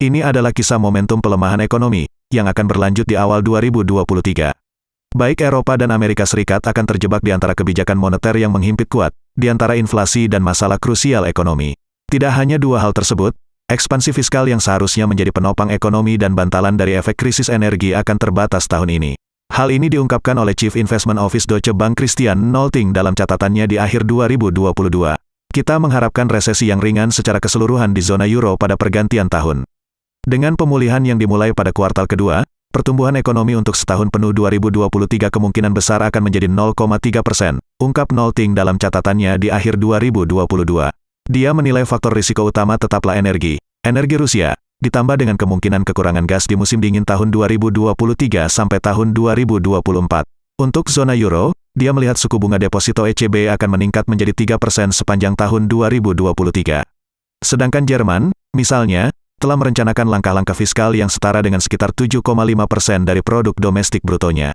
Ini adalah kisah momentum pelemahan ekonomi, yang akan berlanjut di awal 2023. Baik Eropa dan Amerika Serikat akan terjebak di antara kebijakan moneter yang menghimpit kuat, di antara inflasi dan masalah krusial ekonomi. Tidak hanya dua hal tersebut, ekspansi fiskal yang seharusnya menjadi penopang ekonomi dan bantalan dari efek krisis energi akan terbatas tahun ini. Hal ini diungkapkan oleh Chief Investment Office Deutsche Bank Christian Nolte dalam catatannya di akhir 2022. Kita mengharapkan resesi yang ringan secara keseluruhan di zona euro pada pergantian tahun. Dengan pemulihan yang dimulai pada kuartal kedua, pertumbuhan ekonomi untuk setahun penuh 2023 kemungkinan besar akan menjadi 0,3%, ungkap Nolte dalam catatannya di akhir 2022. Dia menilai faktor risiko utama tetaplah energi Rusia, ditambah dengan kemungkinan kekurangan gas di musim dingin tahun 2023 sampai tahun 2024. Untuk zona euro, dia melihat suku bunga deposito ECB akan meningkat menjadi 3% sepanjang tahun 2023. Sedangkan Jerman, misalnya, telah merencanakan langkah-langkah fiskal yang setara dengan sekitar 7,5% dari produk domestik brutonya.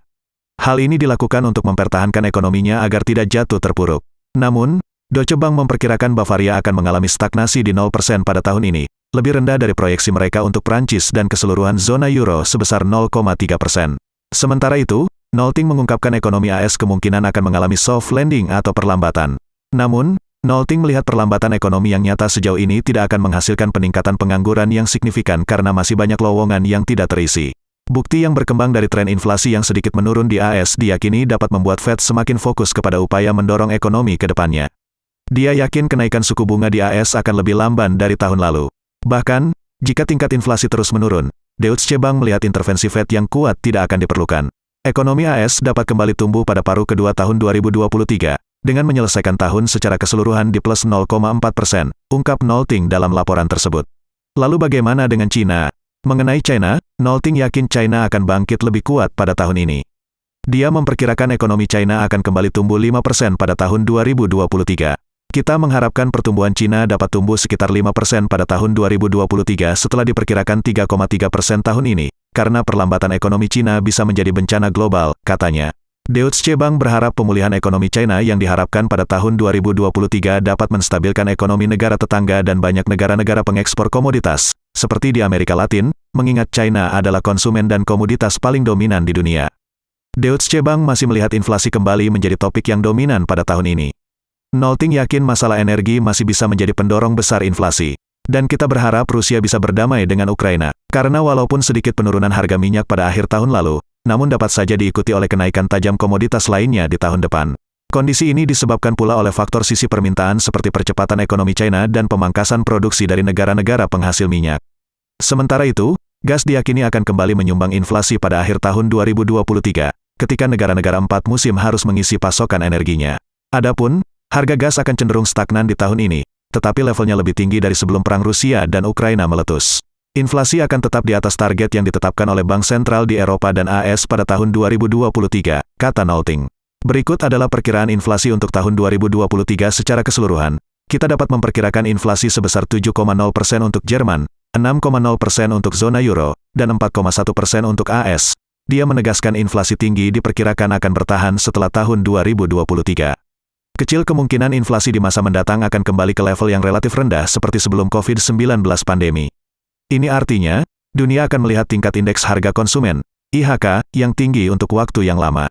Hal ini dilakukan untuk mempertahankan ekonominya agar tidak jatuh terpuruk. Namun, Deutsche Bank memperkirakan Bavaria akan mengalami stagnasi di 0% pada tahun ini, lebih rendah dari proyeksi mereka untuk Prancis dan keseluruhan zona euro sebesar 0,3%. Sementara itu, Nolte mengungkapkan ekonomi AS kemungkinan akan mengalami soft landing atau perlambatan. Namun, Nolte melihat perlambatan ekonomi yang nyata sejauh ini tidak akan menghasilkan peningkatan pengangguran yang signifikan karena masih banyak lowongan yang tidak terisi. Bukti yang berkembang dari tren inflasi yang sedikit menurun di AS diyakini dapat membuat Fed semakin fokus kepada upaya mendorong ekonomi ke depannya. Dia yakin kenaikan suku bunga di AS akan lebih lamban dari tahun lalu. Bahkan, jika tingkat inflasi terus menurun, Deutsche Bank melihat intervensi Fed yang kuat tidak akan diperlukan. Ekonomi AS dapat kembali tumbuh pada paruh kedua tahun 2023. Dengan menyelesaikan tahun secara keseluruhan di plus 0,4%, ungkap Nolte dalam laporan tersebut. Lalu bagaimana dengan China? Mengenai China, Nolte yakin China akan bangkit lebih kuat pada tahun ini. Dia memperkirakan ekonomi China akan kembali tumbuh 5% pada tahun 2023. Kita mengharapkan pertumbuhan China dapat tumbuh sekitar 5% pada tahun 2023 setelah diperkirakan 3,3% tahun ini, karena perlambatan ekonomi China bisa menjadi bencana global, katanya. Deutsche Bank berharap pemulihan ekonomi China yang diharapkan pada tahun 2023 dapat menstabilkan ekonomi negara tetangga dan banyak negara-negara pengekspor komoditas, seperti di Amerika Latin, mengingat China adalah konsumen dan komoditas paling dominan di dunia. Deutsche Bank masih melihat inflasi kembali menjadi topik yang dominan pada tahun ini. Nolte yakin masalah energi masih bisa menjadi pendorong besar inflasi. Dan kita berharap Rusia bisa berdamai dengan Ukraina, karena walaupun sedikit penurunan harga minyak pada akhir tahun lalu, namun dapat saja diikuti oleh kenaikan tajam komoditas lainnya di tahun depan. Kondisi ini disebabkan pula oleh faktor sisi permintaan seperti percepatan ekonomi China dan pemangkasan produksi dari negara-negara penghasil minyak. Sementara itu, gas diyakini akan kembali menyumbang inflasi pada akhir tahun 2023, ketika negara-negara 4 musim harus mengisi pasokan energinya. Adapun, harga gas akan cenderung stagnan di tahun ini, tetapi levelnya lebih tinggi dari sebelum perang Rusia dan Ukraina meletus. Inflasi akan tetap di atas target yang ditetapkan oleh Bank Sentral di Eropa dan AS pada tahun 2023, kata Nolte. Berikut adalah perkiraan inflasi untuk tahun 2023 secara keseluruhan. Kita dapat memperkirakan inflasi sebesar 7,0% untuk Jerman, 6,0% untuk zona euro, dan 4,1% untuk AS. Dia menegaskan inflasi tinggi diperkirakan akan bertahan setelah tahun 2023. Kecil kemungkinan inflasi di masa mendatang akan kembali ke level yang relatif rendah seperti sebelum COVID-19 pandemi. Ini artinya, dunia akan melihat tingkat indeks harga konsumen, IHK, yang tinggi untuk waktu yang lama.